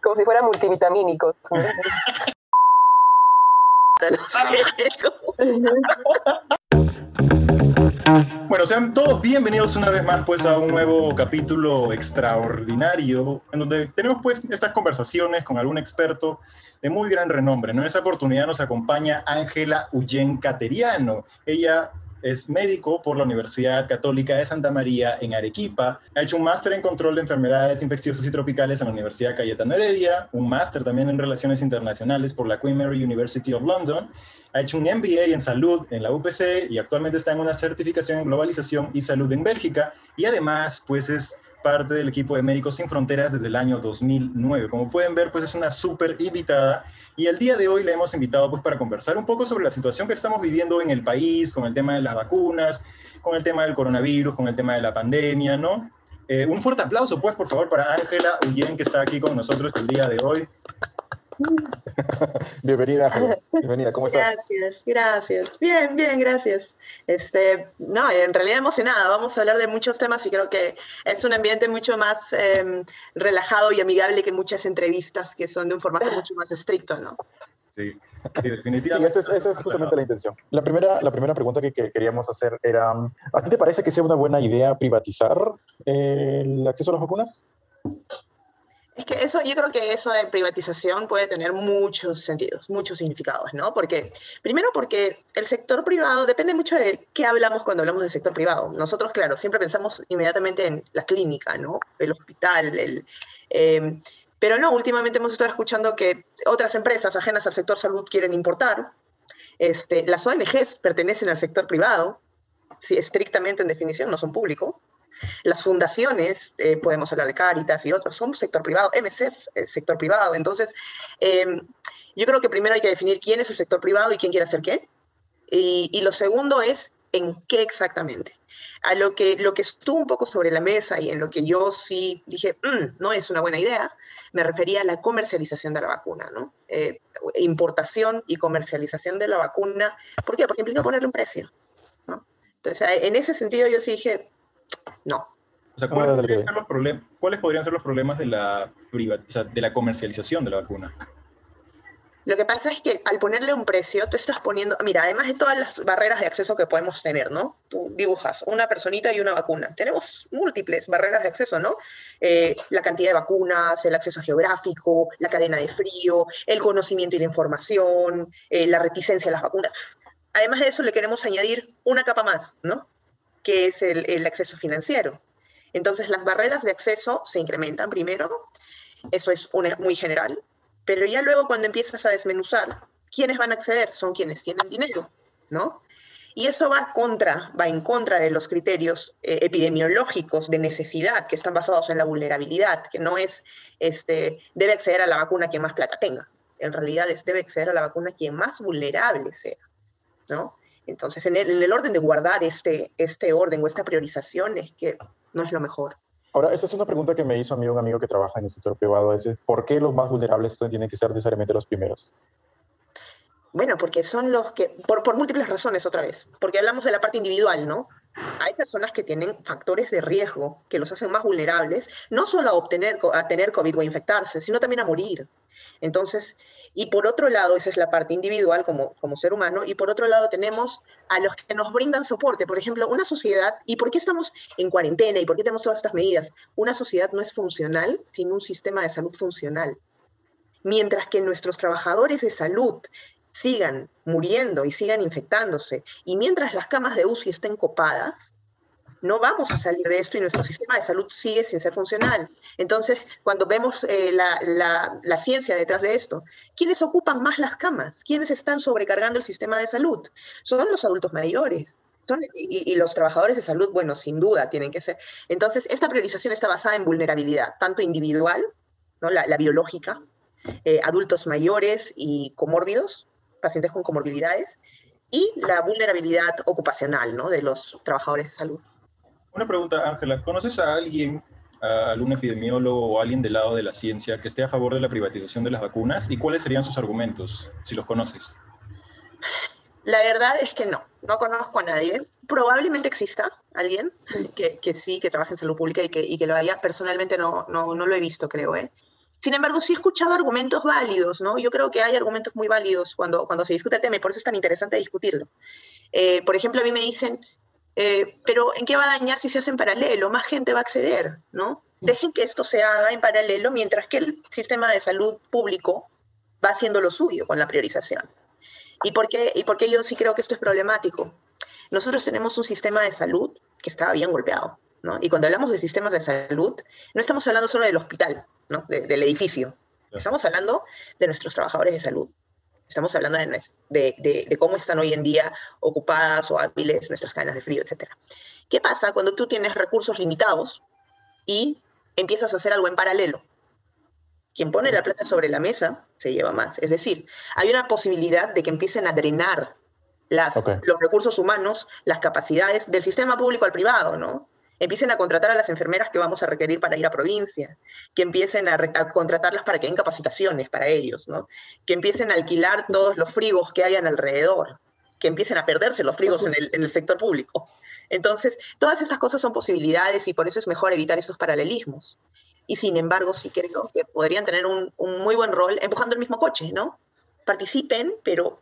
como si fuera multivitamínico. Bueno, sean todos bienvenidos una vez más pues a un nuevo capítulo extraordinario en donde tenemos pues estas conversaciones con algún experto de muy gran renombre, ¿no? En esa oportunidad nos acompaña Ángela Ullén Cateriano. Ella es médico por la Universidad Católica de Santa María en Arequipa. Ha hecho un máster en control de enfermedades infecciosas y tropicales en la Universidad Cayetano Heredia, un máster también en relaciones internacionales por la Queen Mary University of London. Ha hecho un MBA en salud en la UPC y actualmente está en una certificación en globalización y salud en Bélgica. Y además, pues es parte del equipo de Médicos Sin Fronteras desde el año 2009. Como pueden ver, pues es una súper invitada. Y el día de hoy le hemos invitado pues para conversar un poco sobre la situación que estamos viviendo en el país, con el tema de las vacunas, con el tema del coronavirus, con el tema de la pandemia, ¿no? Un fuerte aplauso, pues, por favor, para Ángela Ullén, que está aquí con nosotros el día de hoy. Bienvenida, Ángela. Bienvenida, ¿cómo estás? Gracias. Bien, gracias. No, en realidad emocionada. Vamos a hablar de muchos temas y creo que es un ambiente mucho más relajado y amigable que muchas entrevistas que son de un formato mucho más estricto, ¿no? Sí, definitivamente. Sí, esa es justamente la intención. La primera pregunta que queríamos hacer era, ¿a ti te parece que sea una buena idea privatizar el acceso a las vacunas? Es que yo creo que eso de privatización puede tener muchos sentidos, muchos significados, ¿no? Primero porque el sector privado, depende mucho de qué hablamos cuando hablamos del sector privado. Nosotros, claro, siempre pensamos inmediatamente en la clínica, ¿no? El hospital, pero no, últimamente hemos estado escuchando que otras empresas ajenas al sector salud quieren importar. Las ONGs pertenecen al sector privado, sí, estrictamente en definición, no son público. Las fundaciones, podemos hablar de Cáritas y otros, son sector privado, MSF es sector privado. Entonces, yo creo que primero hay que definir quién es el sector privado y quién quiere hacer qué. Y lo segundo es en qué exactamente. A lo que estuvo un poco sobre la mesa y en lo que yo sí dije, no es una buena idea, me refería a la comercialización de la vacuna, ¿no? Importación y comercialización de la vacuna. ¿Por qué? Porque implica ponerle un precio, ¿no? Entonces, en ese sentido yo sí dije, no. O sea, ¿cuáles podrían ser los problemas de la comercialización de la vacuna? Lo que pasa es que al ponerle un precio, tú estás poniendo, mira, además de todas las barreras de acceso que podemos tener, ¿no? Tú dibujas una personita y una vacuna. Tenemos múltiples barreras de acceso, ¿no? La cantidad de vacunas, el acceso geográfico, la cadena de frío, el conocimiento y la información, la reticencia a las vacunas. Además de eso, le queremos añadir una capa más, ¿no? Que es el acceso financiero. Entonces, las barreras de acceso se incrementan primero, eso es muy general, pero ya luego cuando empiezas a desmenuzar, ¿quiénes van a acceder? Son quienes tienen dinero, ¿no? Y eso va en contra de los criterios epidemiológicos de necesidad que están basados en la vulnerabilidad, que no es, debe acceder a la vacuna quien más plata tenga. En realidad debe acceder a la vacuna quien más vulnerable sea, ¿no? Entonces, en el orden de guardar este orden o esta priorización es que no es lo mejor. Ahora, esa es una pregunta que me hizo a mí un amigo que trabaja en el sector privado. Es, ¿por qué los más vulnerables tienen que ser necesariamente los primeros? Bueno, porque son los que, por múltiples razones otra vez, porque hablamos de la parte individual, ¿no? Hay personas que tienen factores de riesgo que los hacen más vulnerables, no solo a tener COVID o a infectarse, sino también a morir. Entonces, y por otro lado, esa es la parte individual como ser humano, y por otro lado tenemos a los que nos brindan soporte. Por ejemplo, una sociedad, ¿y por qué estamos en cuarentena y por qué tenemos todas estas medidas? Una sociedad no es funcional sin un sistema de salud funcional. Mientras que nuestros trabajadores de salud sigan muriendo y sigan infectándose, y mientras las camas de UCI estén copadas, no vamos a salir de esto y nuestro sistema de salud sigue sin ser funcional. Entonces, cuando vemos la ciencia detrás de esto, ¿quiénes ocupan más las camas? ¿Quiénes están sobrecargando el sistema de salud? Son los adultos mayores. Y los trabajadores de salud, bueno, sin duda tienen que ser. Entonces, esta priorización está basada en vulnerabilidad, tanto individual, ¿no? la biológica, adultos mayores y comórbidos, pacientes con comorbilidades, y la vulnerabilidad ocupacional, ¿no? De los trabajadores de salud. Una pregunta, Ángela. ¿Conoces a alguien, a algún epidemiólogo o alguien del lado de la ciencia que esté a favor de la privatización de las vacunas? ¿Y cuáles serían sus argumentos, si los conoces? La verdad es que no conozco a nadie. Probablemente exista alguien que sí, que trabaje en salud pública y que lo haya. Personalmente no lo he visto, creo, ¿eh? Sin embargo, sí he escuchado argumentos válidos, ¿no? Yo creo que hay argumentos muy válidos cuando se discute el tema y por eso es tan interesante discutirlo. Por ejemplo, a mí me dicen, pero ¿en qué va a dañar si se hace en paralelo? Más gente va a acceder, ¿no? Dejen que esto se haga en paralelo mientras que el sistema de salud público va haciendo lo suyo con la priorización. ¿Y por qué yo sí creo que esto es problemático? Nosotros tenemos un sistema de salud que estaba bien golpeado, ¿no? Y cuando hablamos de sistemas de salud, no estamos hablando solo del hospital, ¿no? Del edificio. Estamos hablando de nuestros trabajadores de salud. Estamos hablando de cómo están hoy en día ocupadas o hábiles nuestras cadenas de frío, etc. ¿Qué pasa cuando tú tienes recursos limitados y empiezas a hacer algo en paralelo? Quien pone la plata sobre la mesa se lleva más. Es decir, hay una posibilidad de que empiecen a drenar los recursos humanos, las capacidades del sistema público al privado, ¿no? Empiecen a contratar a las enfermeras que vamos a requerir para ir a provincia, que empiecen a contratarlas para que den capacitaciones para ellos, ¿no? Que empiecen a alquilar todos los frigos que hayan alrededor, que empiecen a perderse los frigos en el sector público. Entonces, todas estas cosas son posibilidades y por eso es mejor evitar esos paralelismos. Y sin embargo, sí creo que podrían tener un muy buen rol empujando el mismo coche, ¿no? Participen, pero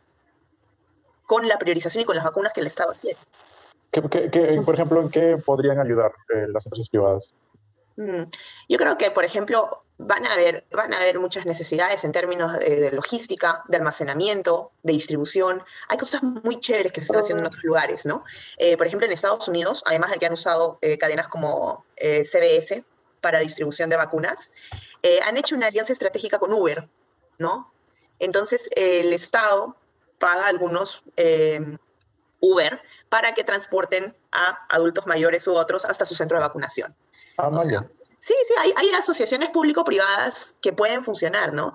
con la priorización y con las vacunas que el Estado quiere. Por ejemplo, ¿en qué podrían ayudar las empresas privadas? Yo creo que, por ejemplo, van a haber muchas necesidades en términos de logística, de almacenamiento, de distribución. Hay cosas muy chéveres que se están haciendo en otros lugares, ¿no? Por ejemplo, en Estados Unidos, además de que han usado cadenas como CVS para distribución de vacunas, han hecho una alianza estratégica con Uber, ¿no? Entonces, el Estado paga a algunos Uber para que transporten a adultos mayores u otros hasta su centro de vacunación. Sí, hay asociaciones público-privadas que pueden funcionar, ¿no?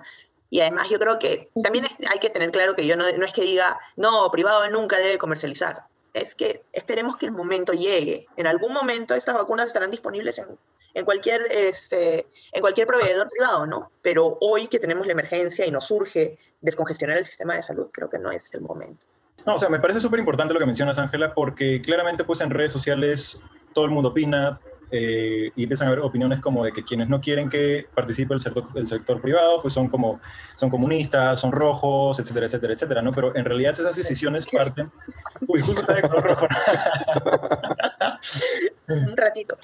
Y además yo creo que también hay que tener claro que yo no es que diga, no, privado nunca debe comercializar. Es que esperemos que el momento llegue. En algún momento estas vacunas estarán disponibles en cualquier proveedor privado, ¿no? Pero hoy que tenemos la emergencia y nos urge descongestionar el sistema de salud, creo que no es el momento. No, o sea, me parece súper importante lo que mencionas, Ángela, porque claramente pues en redes sociales todo el mundo opina y empiezan a haber opiniones como de que quienes no quieren que participe el sector privado pues son comunistas, son rojos, etcétera, etcétera, etcétera, ¿no? Pero en realidad esas decisiones parten... Uy, justo está de color rojo. Un ratito.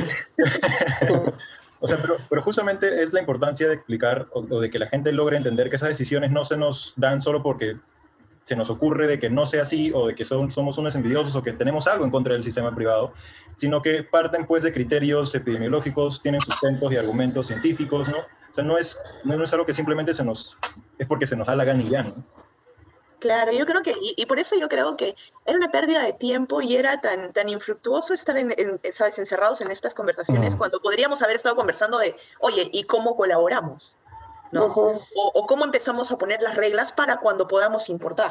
O sea, pero justamente es la importancia de explicar o de que la gente logre entender que esas decisiones no se nos dan solo porque se nos ocurre de que no sea así o de que somos unos envidiosos o que tenemos algo en contra del sistema privado, sino que parten pues de criterios epidemiológicos, tienen sustentos y argumentos científicos, ¿no? O sea, no es algo que simplemente es porque se nos da la gana y ya, ¿no? Claro, yo creo que, y por eso yo creo que era una pérdida de tiempo y era tan infructuoso estar, ¿sabes?, encerrados en estas conversaciones cuando podríamos haber estado conversando de, oye, ¿y cómo colaboramos? ¿No? O cómo empezamos a poner las reglas para cuando podamos importar.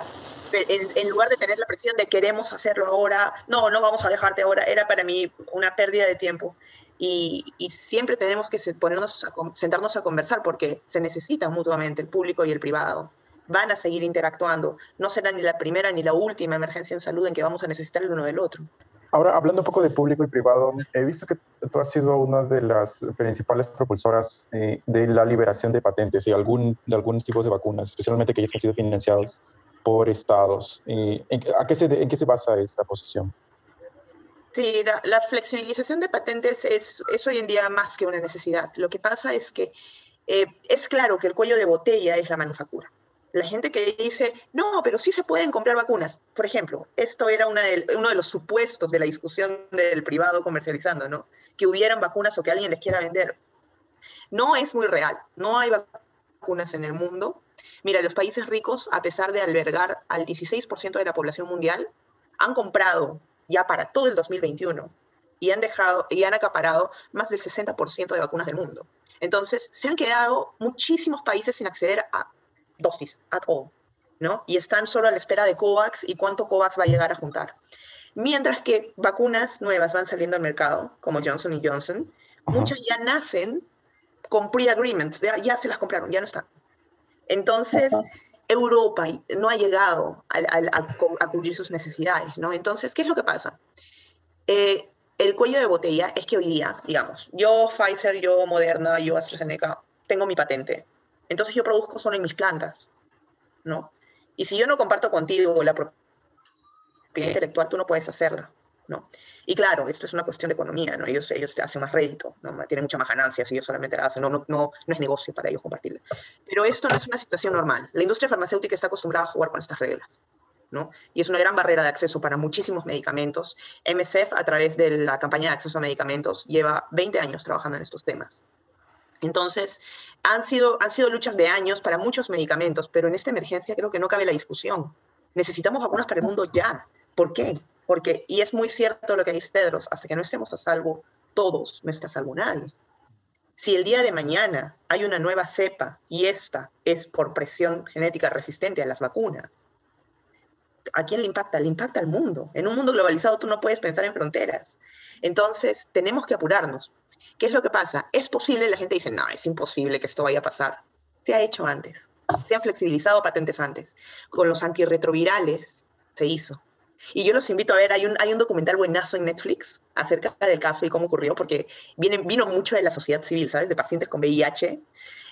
En lugar de tener la presión de queremos hacerlo ahora, no vamos a dejarte ahora, era para mí una pérdida de tiempo. Y siempre tenemos que sentarnos a conversar porque se necesitan mutuamente el público y el privado. Van a seguir interactuando. No será ni la primera ni la última emergencia en salud en que vamos a necesitar el uno del otro. Ahora, hablando un poco de público y privado, he visto que tú has sido una de las principales propulsoras de la liberación de patentes de algunos tipos de vacunas, especialmente aquellos que han sido financiados por estados. ¿En qué se basa esta posición? Sí, la flexibilización de patentes es hoy en día más que una necesidad. Lo que pasa es que es claro que el cuello de botella es la manufactura. La gente que dice, no, pero sí se pueden comprar vacunas. Por ejemplo, esto era uno de los supuestos de la discusión del privado comercializando, ¿no? Que hubieran vacunas o que alguien les quiera vender. No es muy real. No hay vacunas en el mundo. Mira, los países ricos, a pesar de albergar al 16% de la población mundial, han comprado ya para todo el 2021 y han acaparado más del 60% de vacunas del mundo. Entonces, se han quedado muchísimos países sin acceder a dosis at all, ¿no? Y están solo a la espera de COVAX y cuánto COVAX va a llegar a juntar. Mientras que vacunas nuevas van saliendo al mercado, como Johnson & Johnson, muchas ya nacen con pre-agreements, ya se las compraron, ya no están. Entonces, Europa no ha llegado a cubrir sus necesidades, ¿no? Entonces, ¿qué es lo que pasa? El cuello de botella es que hoy día, digamos, yo Pfizer, yo Moderna, yo AstraZeneca, tengo mi patente. Entonces yo produzco solo en mis plantas, ¿no? Y si yo no comparto contigo la propiedad intelectual, tú no puedes hacerla, ¿no? Y claro, esto es una cuestión de economía, ¿no? Ellos te hacen más rédito, ¿no? Tienen muchas más ganancias y ellos solamente la hacen, no es negocio para ellos compartirla. Pero esto no es una situación normal. La industria farmacéutica está acostumbrada a jugar con estas reglas, ¿no? Y es una gran barrera de acceso para muchísimos medicamentos. MSF, a través de la campaña de acceso a medicamentos, lleva 20 años trabajando en estos temas. Entonces, han sido luchas de años para muchos medicamentos, pero en esta emergencia creo que no cabe la discusión. Necesitamos vacunas para el mundo ya. ¿Por qué? Porque, y es muy cierto lo que dice Tedros, hasta que no estemos a salvo todos, no está a salvo nadie. Si el día de mañana hay una nueva cepa y esta es por presión genética resistente a las vacunas, ¿a quién le impacta? Le impacta al mundo. En un mundo globalizado tú no puedes pensar en fronteras. Entonces, tenemos que apurarnos. ¿Qué es lo que pasa? Es posible, la gente dice, no, es imposible que esto vaya a pasar. Se ha hecho antes. Se han flexibilizado patentes antes. Con los antirretrovirales se hizo. Y yo los invito a ver, hay un documental buenazo en Netflix acerca del caso y cómo ocurrió, porque vino mucho de la sociedad civil, ¿sabes? De pacientes con VIH.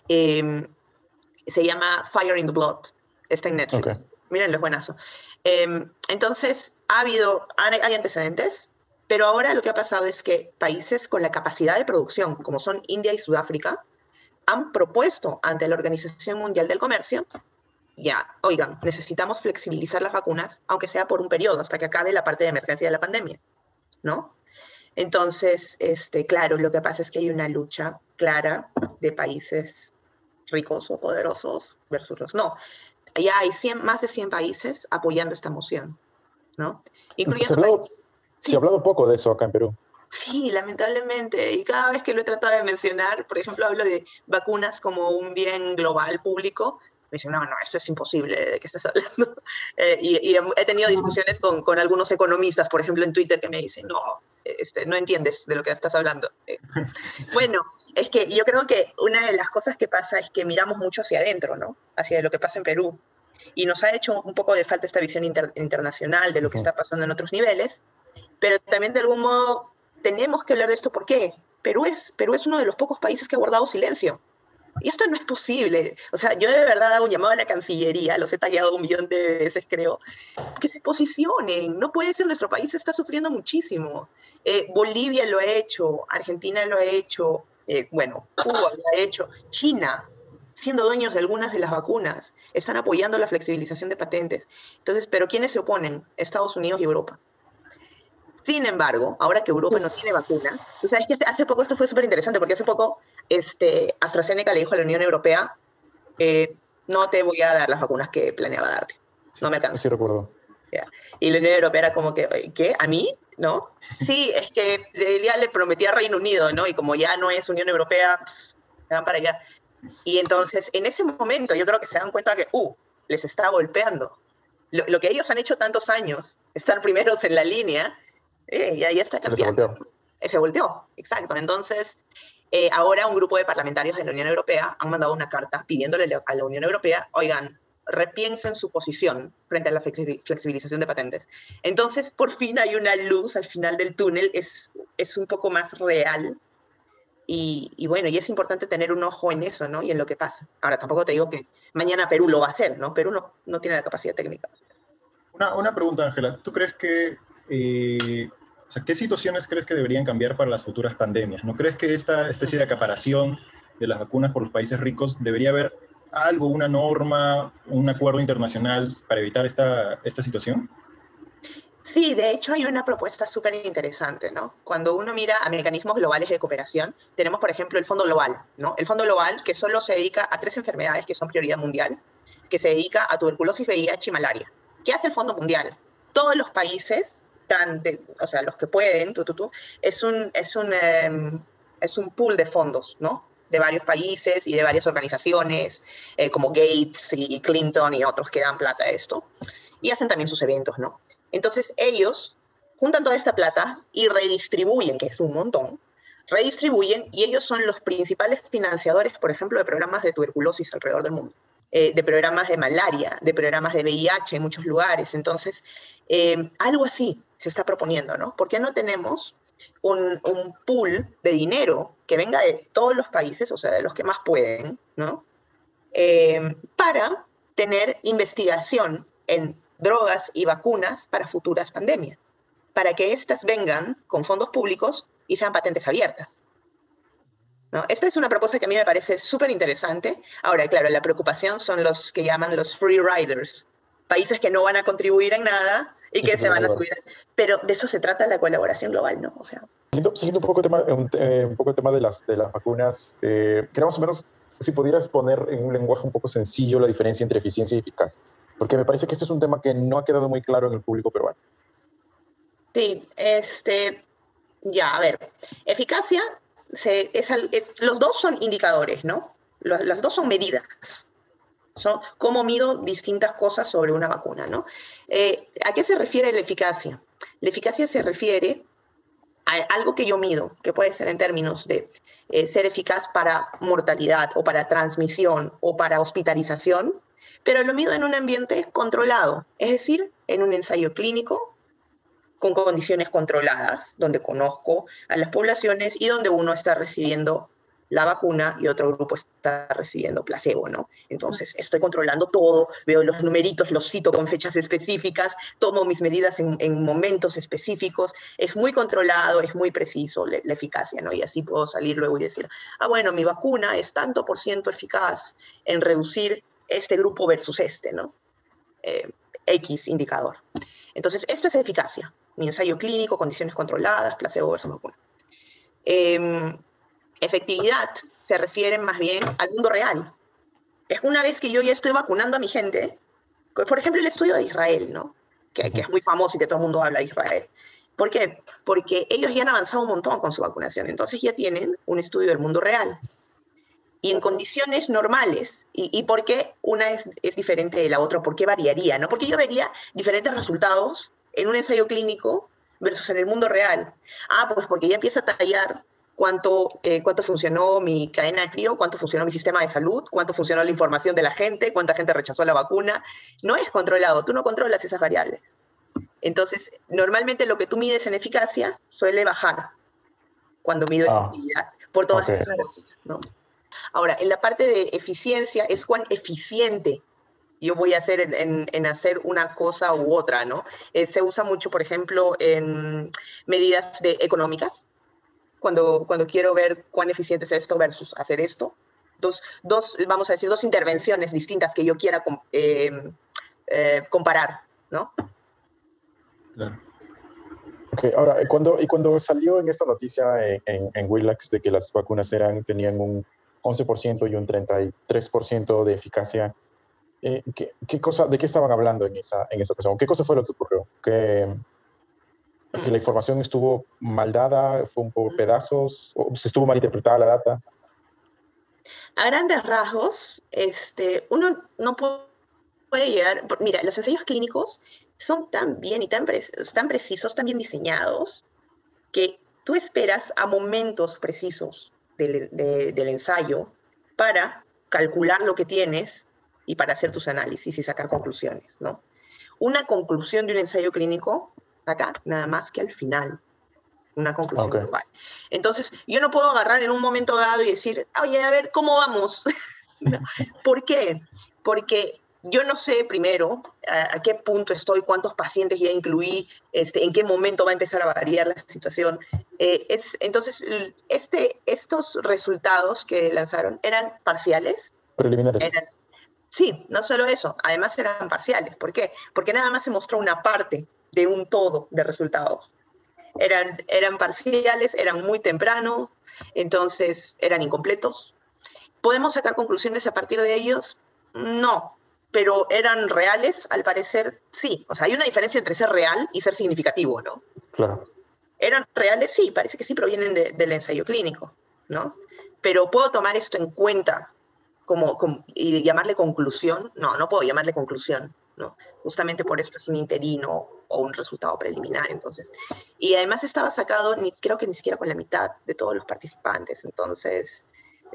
Se llama Fire in the Blood. Está en Netflix. Okay. Mírenlo, es buenazo. Entonces, hay antecedentes, pero ahora lo que ha pasado es que países con la capacidad de producción, como son India y Sudáfrica, han propuesto ante la Organización Mundial del Comercio, ya, oigan, necesitamos flexibilizar las vacunas, aunque sea por un periodo, hasta que acabe la parte de emergencia de la pandemia, ¿no? Entonces, claro, lo que pasa es que hay una lucha clara de países ricos o poderosos versus los no. Ya hay más de 100 países apoyando esta moción, ¿no? Incluyendo se ha hablado poco de eso acá en Perú. Sí, lamentablemente. Y cada vez que lo he tratado de mencionar, por ejemplo, hablo de vacunas como un bien global público, me dicen, no, esto es imposible, ¿de qué estás hablando? Y he tenido discusiones con algunos economistas, por ejemplo, en Twitter, que me dicen, no entiendes de lo que estás hablando. Bueno, es que yo creo que una de las cosas que pasa es que miramos mucho hacia adentro, ¿no? Hacia lo que pasa en Perú. Y nos ha hecho un poco de falta esta visión internacional de lo que está pasando en otros niveles, pero también de algún modo tenemos que hablar de esto. ¿Por qué? Perú es uno de los pocos países que ha guardado silencio. Y esto no es posible. O sea, yo de verdad hago un llamado a la Cancillería, los he tallado 1 millón de veces, creo, que se posicionen. No puede ser, nuestro país está sufriendo muchísimo. Bolivia lo ha hecho, Argentina lo ha hecho, Cuba lo ha hecho, China, siendo dueños de algunas de las vacunas, están apoyando la flexibilización de patentes. Entonces, ¿pero quiénes se oponen? Estados Unidos y Europa. Sin embargo, ahora que Europa no tiene vacunas, tú sabes que hace poco esto fue súper interesante, porque hace poco AstraZeneca le dijo a la Unión Europea, no te voy a dar las vacunas que planeaba darte, no me alcanza. Sí, recuerdo. Yeah. Y la Unión Europea era como que, ¿qué? ¿A mí? ¿No? Sí, es que ya le prometí a Reino Unido, ¿no? Y como ya no es Unión Europea, se van para allá. Y entonces, en ese momento, yo creo que se dan cuenta que, les está golpeando. Lo que ellos han hecho tantos años, estar primeros en la línea, ya está cambiando. Se volteó, exacto. Entonces, ahora un grupo de parlamentarios de la Unión Europea han mandado una carta pidiéndole a la Unión Europea, oigan, repiensen su posición frente a la flexibilización de patentes. Entonces, por fin hay una luz al final del túnel, es un poco más real. Y bueno, y es importante tener un ojo en eso, ¿no? Y en lo que pasa. Ahora, tampoco te digo que mañana Perú lo va a hacer, ¿no? Perú no tiene la capacidad técnica. Una pregunta, Ángela. ¿Tú crees que... ¿qué situaciones crees que deberían cambiar para las futuras pandemias? ¿No crees que esta especie de acaparación de las vacunas por los países ricos debería haber algo, una norma, un acuerdo internacional para evitar esta situación? Sí, de hecho hay una propuesta súper interesante, ¿no? Cuando uno mira a mecanismos globales de cooperación, tenemos, por ejemplo, el Fondo Global, ¿no? El Fondo Global que solo se dedica a 3 enfermedades que son prioridad mundial, que se dedica a tuberculosis, VIH y malaria. ¿Qué hace el Fondo Mundial? Todos los países, los que pueden, es un pool de fondos, ¿no? De varios países y de varias organizaciones, como Gates y Clinton y otros que dan plata a esto. Y hacen también sus eventos, ¿no? Entonces ellos juntan toda esta plata y redistribuyen, que es un montón, redistribuyen, y ellos son los principales financiadores, por ejemplo, de programas de tuberculosis alrededor del mundo, de programas de malaria, de programas de VIH en muchos lugares. Entonces, algo así se está proponiendo, ¿no? ¿Por qué no tenemos un pool de dinero que venga de todos los países, o sea, de los que más pueden, ¿no? para tener investigación en drogas y vacunas para futuras pandemias, para que éstas vengan con fondos públicos y sean patentes abiertas, ¿no? Esta es una propuesta que a mí me parece súper interesante. Ahora, claro, la preocupación son los que llaman los free riders, países que no van a contribuir en nada y que se van a subir. Pero de eso se trata la colaboración global, ¿no? O sea, siguiendo un poco el tema de las vacunas, quería más o menos si pudieras poner en un lenguaje un poco sencillo la diferencia entre eficiencia y eficacia, porque me parece que este es un tema que no ha quedado muy claro en el público peruano. Sí, ya, a ver, eficacia, los dos son indicadores, ¿no? Las dos son medidas. Son cómo mido distintas cosas sobre una vacuna, ¿no? ¿A qué se refiere la eficacia? La eficacia se refiere a algo que yo mido, que puede ser en términos de ser eficaz para mortalidad o para transmisión o para hospitalización, pero lo mido en un ambiente controlado, es decir, en un ensayo clínico con condiciones controladas, donde conozco a las poblaciones y donde uno está recibiendo la vacuna y otro grupo está recibiendo placebo, ¿no? Entonces, estoy controlando todo, veo los numeritos, los cito con fechas específicas, tomo mis medidas en momentos específicos, es muy controlado, es muy preciso la eficacia, ¿no? Y así puedo salir luego y decir, bueno, mi vacuna es tanto por ciento eficaz en reducir este grupo versus este, ¿no? X indicador. Entonces, esto es eficacia. Mi ensayo clínico, condiciones controladas, placebo versus vacuna. Efectividad se refiere más bien al mundo real. Es una vez que yo ya estoy vacunando a mi gente, por ejemplo, el estudio de Israel, ¿no? Que es muy famoso y que todo el mundo habla de Israel. ¿Por qué? Porque ellos ya han avanzado un montón con su vacunación, entonces ya tienen un estudio del mundo real. Y en condiciones normales, ¿y por qué una es diferente de la otra? ¿Por qué variaría? ¿No? Porque yo vería diferentes resultados en un ensayo clínico versus en el mundo real. Pues porque ya empieza a tallar cuánto funcionó mi cadena de frío, cuánto funcionó mi sistema de salud, cuánto funcionó la información de la gente, cuánta gente rechazó la vacuna. No es controlado, tú no controlas esas variables. Entonces, normalmente lo que tú mides en eficacia suele bajar cuando mido efectividad, por todas estas cosas, ¿no? Ahora, en la parte de eficiencia es cuán eficiente yo voy a hacer en hacer una cosa u otra, ¿no? Se usa mucho, por ejemplo, en medidas económicas, cuando quiero ver cuán eficiente es esto versus hacer esto. Vamos a decir, dos intervenciones distintas que yo quiera comparar, ¿no? Claro. Okay, ahora, cuando salió en esta noticia en Willax de que las vacunas tenían un 11% y un 33% de eficacia, ¿de qué estaban hablando en esa ocasión? ¿Qué cosa fue lo que ocurrió? ¿Que la información estuvo mal dada, fue un poco pedazos, o se estuvo mal interpretada la data? A grandes rasgos, uno no puede llegar... Mira, los ensayos clínicos son tan bien y tan precisos, tan bien diseñados, que tú esperas a momentos precisos del ensayo para calcular lo que tienes y para hacer tus análisis y sacar conclusiones, ¿no? Una conclusión de un ensayo clínico, acá, nada más que al final, una conclusión global. Entonces, yo no puedo agarrar en un momento dado y decir, oye, a ver, ¿cómo vamos? No. ¿Por qué? Porque yo no sé primero a qué punto estoy, cuántos pacientes ya incluí, en qué momento va a empezar a variar la situación. Entonces, estos resultados que lanzaron eran parciales. Preliminares. Sí, no solo eso, además eran parciales. ¿Por qué? Porque nada más se mostró una parte de un todo de resultados. Eran parciales, eran muy tempranos, entonces eran incompletos. ¿Podemos sacar conclusiones a partir de ellos? No, pero ¿eran reales? Al parecer, sí. O sea, hay una diferencia entre ser real y ser significativo, ¿no? Claro. ¿Eran reales? Sí, parece que sí provienen del ensayo clínico, ¿no? Pero ¿puedo tomar esto en cuenta y llamarle conclusión? No, no puedo llamarle conclusión, ¿no? Justamente por esto es un interino o un resultado preliminar, entonces. Y además estaba sacado, creo que ni siquiera con la mitad de todos los participantes, entonces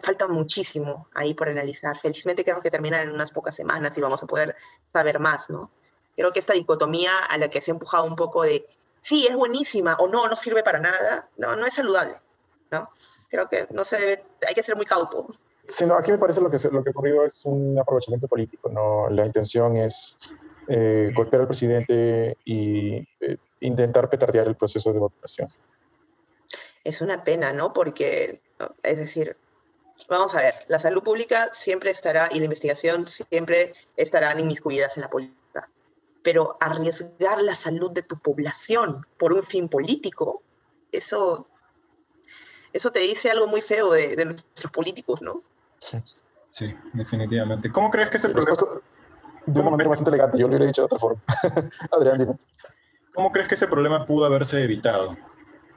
falta muchísimo ahí por analizar. Felizmente creo que terminan en unas pocas semanas y vamos a poder saber más, ¿no? Creo que esta dicotomía a la que se ha empujado un poco de sí, es buenísima o no sirve para nada, no es saludable, ¿no? Creo que no se debe, hay que ser muy cauto. Sí, no, aquí me parece lo que ha ocurrido es un aprovechamiento político, ¿no? La intención es golpear al presidente y intentar petardear el proceso de vacunación. Es una pena, ¿no? Porque, es decir, vamos a ver, la salud pública siempre estará y la investigación siempre estarán inmiscuidas en la política. Pero arriesgar la salud de tu población por un fin político, eso te dice algo muy feo de nuestros políticos, ¿no? Sí. Sí, definitivamente. ¿Cómo crees que ese Y problema, respuesta de una manera bastante elegante, yo lo hubiera dicho de otra forma. Adrián, dime. cómo crees que ese problema pudo haberse evitado?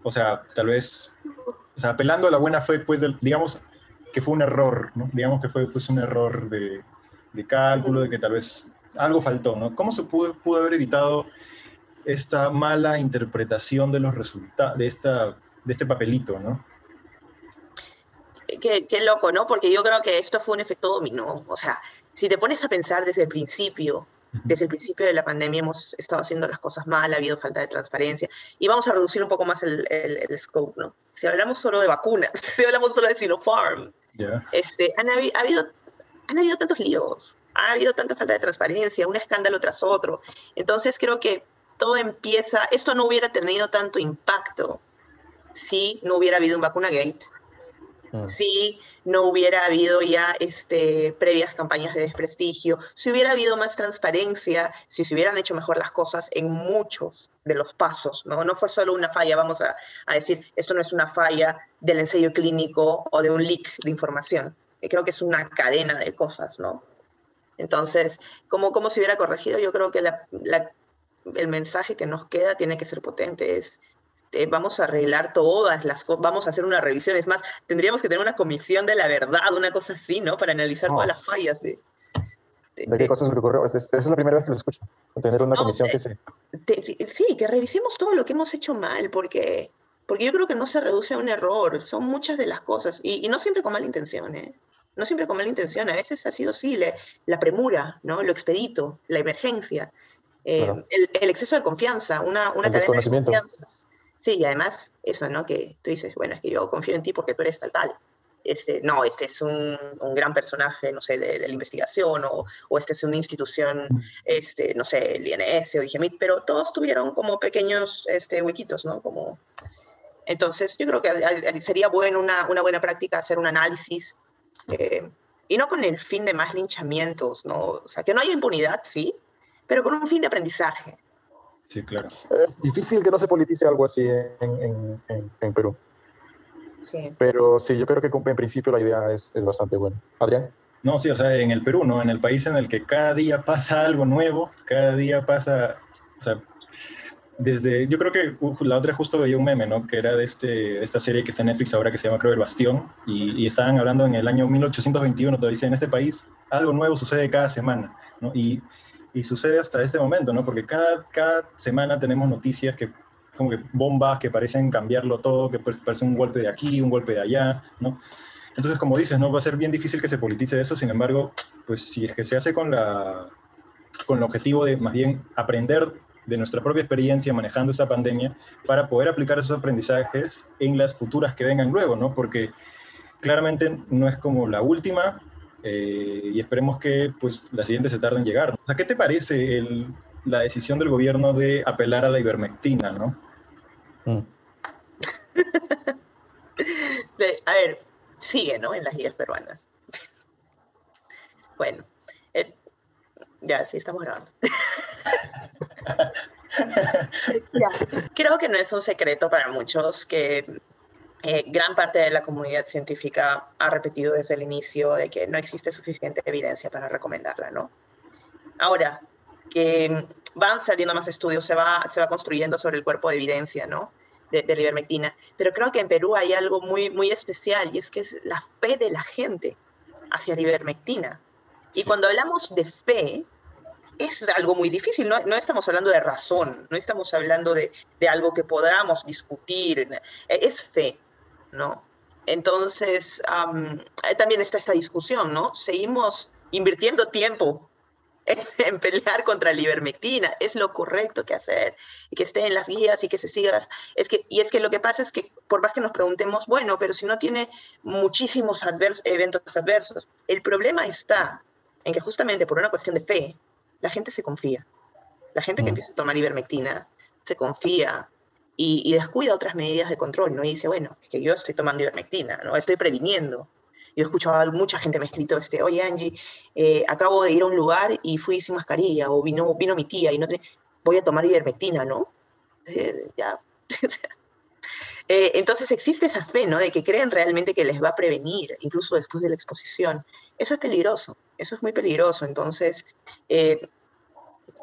O sea, tal vez, o sea, apelando a la buena fe, pues, digamos que fue un error, ¿no? Digamos que fue pues, un error de cálculo, de que tal vez algo faltó, ¿no? ¿Cómo se pudo haber evitado esta mala interpretación de los resultados, de este papelito, ¿no? Qué loco, ¿no? Porque yo creo que esto fue un efecto dominó. O sea, si te pones a pensar desde el principio de la pandemia hemos estado haciendo las cosas mal, ha habido falta de transparencia, y vamos a reducir un poco más el scope, ¿no? Si hablamos solo de vacunas, si hablamos solo de Sinopharm, Yeah. han habido tantos líos, ha habido tanta falta de transparencia, un escándalo tras otro. Entonces creo que esto no hubiera tenido tanto impacto si no hubiera habido un vacunagate, si no hubiera habido ya previas campañas de desprestigio, si hubiera habido más transparencia, si se hubieran hecho mejor las cosas en muchos de los pasos, ¿no? No fue solo una falla, vamos a decir, esto no es una falla del ensayo clínico o de un leak de información. Creo que es una cadena de cosas, ¿no? Entonces, ¿cómo se hubiera corregido? Yo creo que el mensaje que nos queda tiene que ser potente, vamos a arreglar todas las cosas, vamos a hacer una revisión. Es más, tendríamos que tener una comisión de la verdad, una cosa así, ¿no? Para analizar todas las fallas. ¿De qué cosas es lo que ocurrió? Es la primera vez que lo escucho. Tener una comisión que se... Sí, que revisemos todo lo que hemos hecho mal, porque yo creo que no se reduce a un error, son muchas de las cosas, y no siempre con mala intención, ¿eh? No siempre con mala intención, a veces ha sido sí, la premura, ¿no? Lo expedito, la emergencia, Claro. el exceso de confianza, una El cadena de desconocimiento. confianzas. Sí, y además eso, ¿no? Que tú dices, bueno, es que yo confío en ti porque tú eres tal. No, este es un gran personaje, no sé, de la investigación, o este es una institución, no sé, el INS o IGEMIT, pero todos tuvieron como pequeños huequitos, ¿no? Entonces, yo creo que sería bueno una buena práctica hacer un análisis, y no con el fin de más linchamientos, ¿no? O sea, que no haya impunidad, sí, pero con un fin de aprendizaje. Sí, claro. Es difícil que no se politice algo así en Perú. Sí. Pero sí, yo creo que en principio la idea es bastante buena. Adrián. No, sí, o sea, en el Perú, ¿no? En el país en el que cada día pasa algo nuevo, cada día pasa, o sea, yo creo que la otra justo veía un meme, ¿no? Que era de esta serie que está en Netflix ahora que se llama, creo, El Bastión, y estaban hablando en el año 1821, todavía dice, en este país algo nuevo sucede cada semana, ¿no? Y sucede hasta este momento, ¿no? Porque cada semana tenemos noticias que, como que bombas que parecen cambiarlo todo, que parece un golpe de aquí, un golpe de allá, ¿no? Entonces, como dices, ¿no? Va a ser bien difícil que se politice eso, sin embargo, pues si es que se hace con el objetivo de más bien aprender de nuestra propia experiencia manejando esta pandemia para poder aplicar esos aprendizajes en las futuras que vengan luego, ¿no? Porque claramente no es como la última, y esperemos que pues la siguiente se tarde en llegar. O sea, ¿qué te parece la decisión del gobierno de apelar a la ivermectina, ¿no? A ver, sigue, ¿no? En las guías peruanas. Bueno, ya, sí, estamos grabando. Ya, creo que no es un secreto para muchos que gran parte de la comunidad científica ha repetido desde el inicio de que no existe suficiente evidencia para recomendarla, ¿no? Ahora, que van saliendo más estudios, se va construyendo sobre el cuerpo de evidencia, ¿no? De la ivermectina. Pero creo que en Perú hay algo muy, muy especial, y es que es la fe de la gente hacia la ivermectina. Sí. Y cuando hablamos de fe, es algo muy difícil, no estamos hablando de razón, no estamos hablando de algo que podamos discutir, es fe, ¿no? Entonces, también está esta discusión, ¿no? Seguimos invirtiendo tiempo en pelear contra la ivermectina. Es lo correcto que hacer, y que esté en las guías y que se siga. Y es que lo que pasa es que, por más que nos preguntemos, bueno, pero si no tiene muchísimos eventos adversos, el problema está en que justamente por una cuestión de fe, la gente se confía. La gente que empieza a tomar ivermectina se confía y descuida otras medidas de control, ¿no? Y dice, bueno, es que yo estoy tomando ivermectina, ¿no? Estoy previniendo. Yo he escuchado a mucha gente me ha escrito, oye Angie, acabo de ir a un lugar y fui sin mascarilla, o vino mi tía y voy a tomar ivermectina, ¿no? Ya. Entonces existe esa fe, ¿no? De que creen realmente que les va a prevenir, incluso después de la exposición. Eso es peligroso, eso es muy peligroso. Entonces,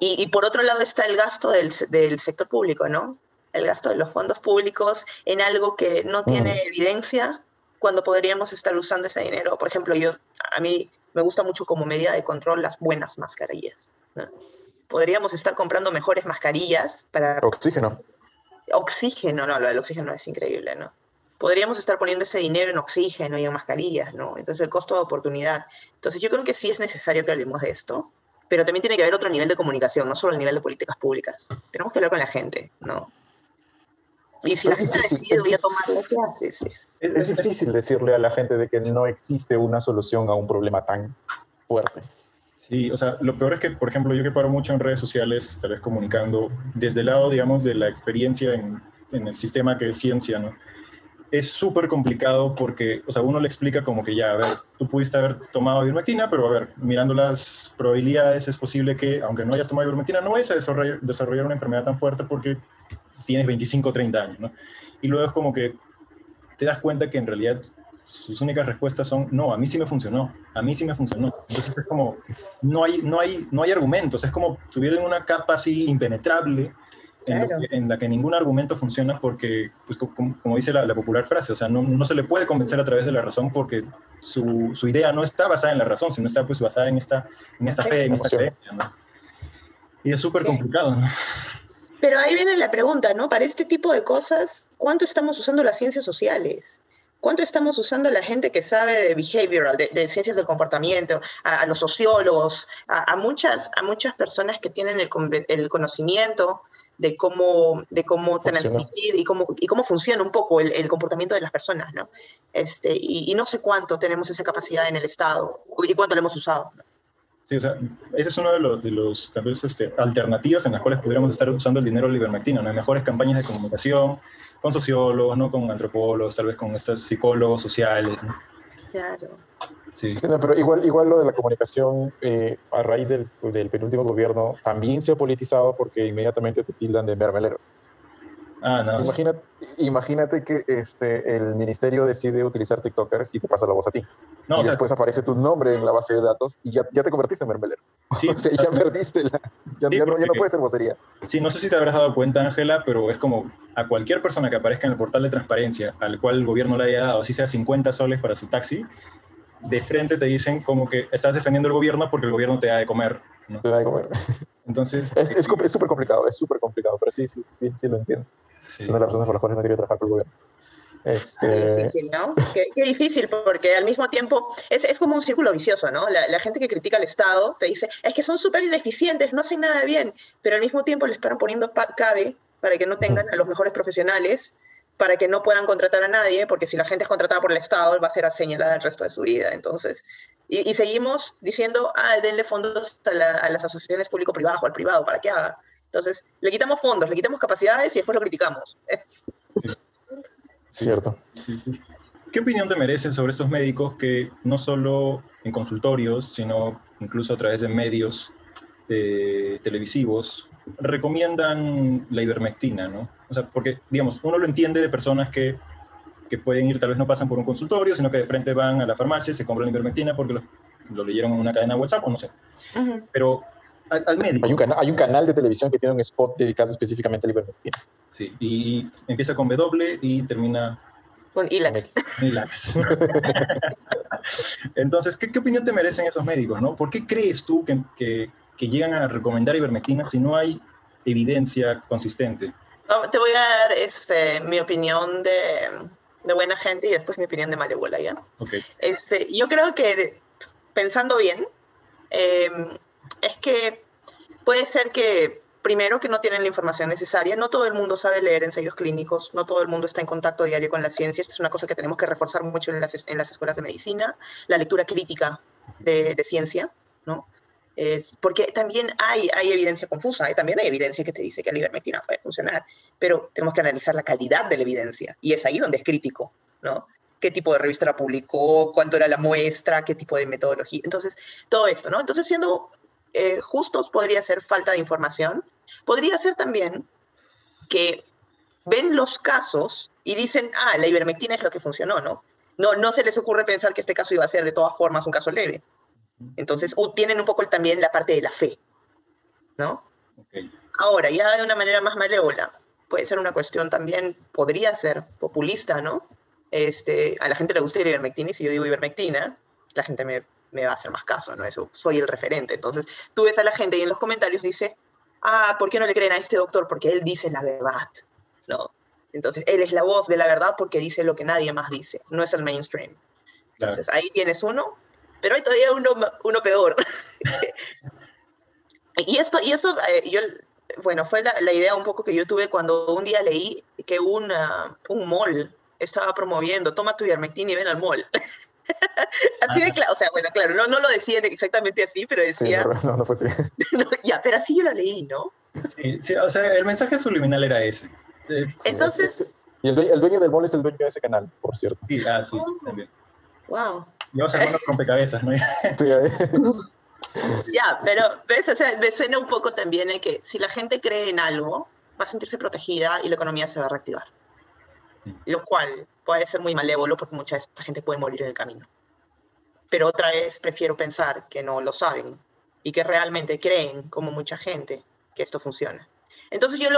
y por otro lado está el gasto del sector público, ¿no? El gasto de los fondos públicos en algo que no tiene evidencia, cuando podríamos estar usando ese dinero. Por ejemplo, a mí me gusta mucho como medida de control las buenas mascarillas, ¿no? Podríamos estar comprando mejores mascarillas para... Oxígeno. Oxígeno, no, lo del oxígeno es increíble, ¿no? Podríamos estar poniendo ese dinero en oxígeno y en mascarillas, ¿no? Entonces el costo de oportunidad. Entonces yo creo que sí es necesario que hablemos de esto, pero también tiene que haber otro nivel de comunicación, no solo el nivel de políticas públicas. Tenemos que hablar con la gente, ¿no? Y si la gente decide voy a tomarlo, ¿qué haces? Es difícil decirle a la gente de que no existe una solución a un problema tan fuerte. Sí, o sea, lo peor es que, por ejemplo, yo que paro mucho en redes sociales, tal vez comunicando, desde el lado, digamos, de la experiencia en el sistema que es ciencia, ¿no? Es súper complicado porque, o sea, uno le explica como que ya, a ver, tú pudiste haber tomado ivermectina, pero a ver, mirando las probabilidades, es posible que, aunque no hayas tomado ivermectina, no vayas a desarrollar una enfermedad tan fuerte porque tienes 25 o 30 años, ¿no? Y luego es como que te das cuenta que en realidad sus únicas respuestas son, no, a mí sí me funcionó, a mí sí me funcionó. Entonces es como, no hay argumentos, es como tuvieran una capa así impenetrable en la que ningún argumento funciona porque, pues, como dice la popular frase, o sea, no se le puede convencer a través de la razón porque su idea no está basada en la razón, sino está pues basada en esta fe, en esta creencia, ¿no? Y es súper complicado, ¿no? Pero ahí viene la pregunta, ¿no? Para este tipo de cosas, ¿cuánto estamos usando las ciencias sociales? ¿Cuánto estamos usando la gente que sabe de behavioral, de ciencias del comportamiento, a los sociólogos, a muchas personas que tienen el conocimiento de cómo transmitir y cómo funciona un poco el comportamiento de las personas, ¿no? Y no sé cuánto tenemos esa capacidad en el Estado y cuánto lo hemos usado, ¿no? Sí, o sea, ese es uno de los tal vez, alternativas en las cuales pudiéramos estar usando el dinero de la ivermectina, ¿no? Mejores campañas de comunicación, con sociólogos, ¿no? Con antropólogos, tal vez con estos psicólogos sociales, ¿no? Claro. Sí. Sí, no, pero igual lo de la comunicación a raíz del penúltimo gobierno también se ha politizado porque inmediatamente te tildan de mermelero. Ah, no. Imagínate que el ministerio decide utilizar TikTokers y te pasa la voz a ti. No, y después aparece tu nombre en la base de datos y ya te convertiste en mermelero. Sí, o sea, ya perdiste ya no puede ser vocería. Sí, no sé si te habrás dado cuenta, Ángela, pero es como a cualquier persona que aparezca en el portal de transparencia al cual el gobierno le haya dado, así sea 50 soles para su taxi, de frente te dicen como que estás defendiendo el gobierno porque el gobierno te da de comer, ¿no? Te da de comer. Entonces... Es súper complicado, pero sí lo entiendo. Sí. Es una de las razones por las cuales no quiero trabajar con el gobierno. Qué difícil, ¿no? Qué difícil, porque al mismo tiempo es como un círculo vicioso, ¿no? La gente que critica al Estado te dice, es que son súper ineficientes, no hacen nada bien, pero al mismo tiempo les paran poniendo cabe para que no tengan a los mejores profesionales, para que no puedan contratar a nadie, porque si la gente es contratada por el Estado, va a ser señalada el resto de su vida. Entonces, y seguimos diciendo, denle fondos a las asociaciones público-privadas o al privado para que haga. Entonces, le quitamos fondos, le quitamos capacidades y después lo criticamos. Cierto. Sí. ¿Qué opinión te merecen sobre estos médicos que no solo en consultorios, sino incluso a través de medios televisivos recomiendan la ivermectina, ¿no? O sea, porque, digamos, uno lo entiende de personas que pueden ir, tal vez no pasan por un consultorio, sino que de frente van a la farmacia, se compran la ivermectina porque lo leyeron en una cadena de WhatsApp o no sé. Pero al médico... Hay un canal de televisión que tiene un spot dedicado específicamente a la ivermectina. Sí, y empieza con W y termina... Con Ilax. Entonces, ¿qué opinión te merecen esos médicos, no? ¿Por qué crees tú que llegan a recomendar ivermectina si no hay evidencia consistente? Te voy a dar mi opinión de buena gente y después mi opinión de malévola, ¿ya? Okay. Yo creo que, pensando bien, es que puede ser que, primero, que no tienen la información necesaria. No todo el mundo sabe leer ensayos clínicos, no todo el mundo está en contacto diario con la ciencia. Esto es una cosa que tenemos que reforzar mucho en las escuelas de medicina, la lectura crítica de ciencia, ¿no? Porque también hay evidencia confusa, también hay evidencia que te dice que la ivermectina puede funcionar, pero tenemos que analizar la calidad de la evidencia, y es ahí donde es crítico, ¿no? ¿Qué tipo de revista la publicó? ¿Cuánto era la muestra? ¿Qué tipo de metodología? Entonces, todo esto, ¿no? Entonces, siendo justos, podría ser falta de información. Podría ser también que ven los casos y dicen, la ivermectina es lo que funcionó, ¿no? No se les ocurre pensar que este caso iba a ser de todas formas un caso leve. Entonces, tienen un poco también la parte de la fe, ¿no? Okay. Ahora, ya de una manera más malévola, puede ser una cuestión también, podría ser populista, ¿no? A la gente le gusta la ivermectina, y si yo digo ivermectina, la gente me va a hacer más caso, ¿no? Eso, soy el referente. Entonces, tú ves a la gente y en los comentarios dice, ¿por qué no le creen a este doctor? Porque él dice la verdad, ¿no? Entonces, él es la voz de la verdad porque dice lo que nadie más dice, no es el mainstream. Entonces, ahí tienes uno, pero hay todavía uno peor. y esto bueno, fue la idea un poco que yo tuve cuando un día leí que un mall estaba promoviendo, toma tu ivermectina y ven al mall. Así de claro, o sea, bueno, claro, no lo decían exactamente así, pero decía... Sí, no fue así. Ya, pero así yo lo leí, ¿no? Sí, o sea, el mensaje subliminal era ese. Entonces... Y el dueño del mall es el dueño de ese canal, por cierto. Sí, sí, también. Wow. Vamos a armar rompecabezas, ¿no? Sí, Ya, pero ¿ves? O sea, me suena un poco también el que si la gente cree en algo, va a sentirse protegida y la economía se va a reactivar. Lo cual puede ser muy malévolo porque mucha de esta gente puede morir en el camino. Pero otra vez prefiero pensar que no lo saben y que realmente creen, como mucha gente, que esto funciona. Entonces yo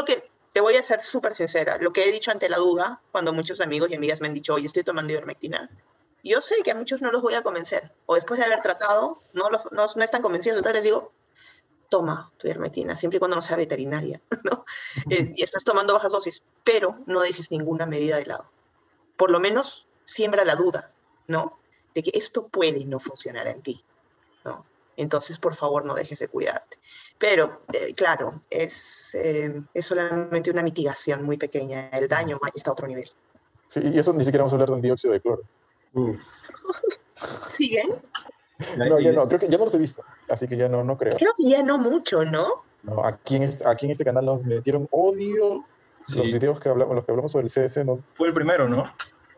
te voy a ser súper sincera, lo que he dicho ante la duda, cuando muchos amigos y amigas me han dicho, oye, estoy tomando ivermectina, yo sé que a muchos no los voy a convencer, o después de haber tratado, no están convencidos, entonces les digo, toma tu ivermectina, siempre y cuando no sea veterinaria, ¿no? Y estás tomando bajas dosis, pero no dejes ninguna medida de lado. Por lo menos siembra la duda, ¿no? De que esto puede no funcionar en ti, ¿no? Entonces, por favor, no dejes de cuidarte. Pero, claro, es solamente una mitigación muy pequeña. El daño está a otro nivel. Sí, y eso ni siquiera vamos a hablar de un dióxido de cloro. ¿Siguen? No, ya no, creo que ya no los he visto, así que ya no creo. Creo que ya no mucho, ¿no? No, aquí en este canal nos metieron odio. Sí. Los videos los que hablamos sobre el CS. No... Fue el primero, ¿no?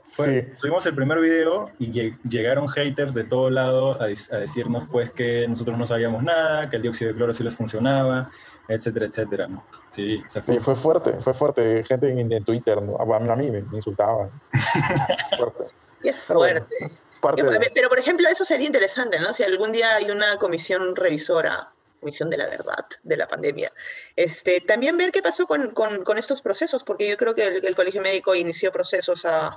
Sí. Subimos el primer video y llegaron haters de todo lado a decirnos pues que nosotros no sabíamos nada, que el dióxido de cloro sí les funcionaba, etcétera, etcétera, ¿no? Sí, o sea, sí, fue fuerte. Gente en Twitter, ¿no? A mí me insultaban. Fuerte. Qué fuerte. Pero, por ejemplo, eso sería interesante, ¿no? Si algún día hay una comisión revisora, comisión de la verdad de la pandemia, también ver qué pasó con estos procesos, porque yo creo que el Colegio Médico inició procesos a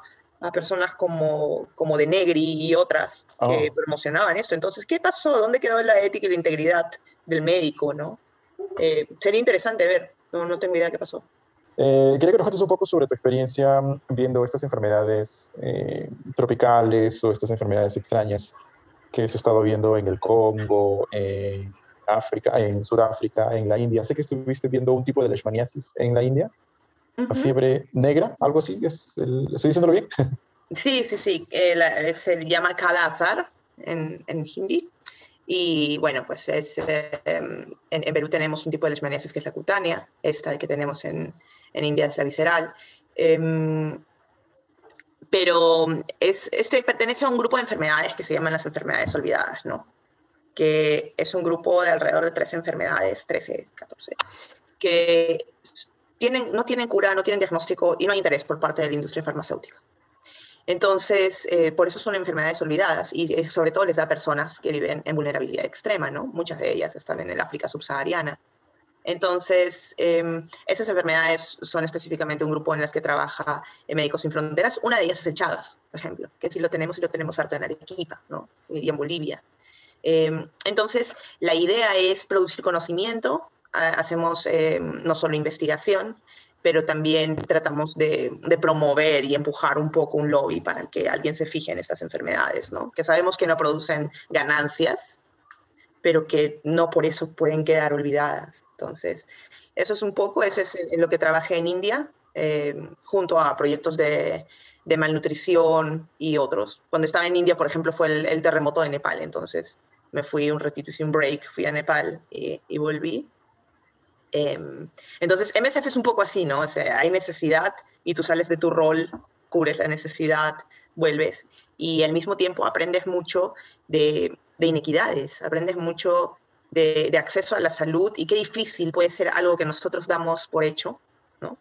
personas como de Negri y otras que promocionaban esto. Entonces, ¿qué pasó? ¿Dónde quedó la ética y la integridad del médico, no? Sería interesante ver. No tengo idea qué pasó. Quería que nos cuentes un poco sobre tu experiencia viendo estas enfermedades tropicales o estas enfermedades extrañas que se ha estado viendo en el Congo, en África, en Sudáfrica, en la India. Sé que estuviste viendo un tipo de leishmaniasis en la India. La fiebre negra, algo así, ¿estoy diciéndolo bien? Sí. Se llama Kala Azar en hindi. Y bueno, pues en Perú tenemos un tipo de leishmaniasis que es la cutánea, esta que tenemos en India es la visceral. Pero pertenece a un grupo de enfermedades que se llaman las enfermedades olvidadas, ¿no? Que es un grupo de alrededor de 13 enfermedades, 13, 14, que no tienen cura, no tienen diagnóstico y no hay interés por parte de la industria farmacéutica. Entonces, por eso son enfermedades olvidadas y sobre todo les da a personas que viven en vulnerabilidad extrema, ¿no? Muchas de ellas están en el África subsahariana. Entonces, esas enfermedades son específicamente un grupo en las que trabaja Médicos Sin Fronteras. Una de ellas es el Chagas, por ejemplo, que sí lo tenemos harto en Arequipa, ¿no? Y en Bolivia. Entonces, la idea es producir conocimiento. Hacemos no solo investigación, pero también tratamos de promover y empujar un poco un lobby para que alguien se fije en estas enfermedades, ¿no? Que sabemos que no producen ganancias, pero que no por eso pueden quedar olvidadas. Entonces, eso es un poco, eso es en lo que trabajé en India, junto a proyectos de malnutrición y otros. Cuando estaba en India, por ejemplo, fue el terremoto de Nepal, entonces me fui un ratito, hice un break, fui a Nepal y volví. Entonces, MSF es un poco así, ¿no? O sea, hay necesidad y tú sales de tu rol, cubres la necesidad, vuelves y al mismo tiempo aprendes mucho de inequidades, aprendes mucho de acceso a la salud y qué difícil puede ser algo que nosotros damos por hecho, ¿no?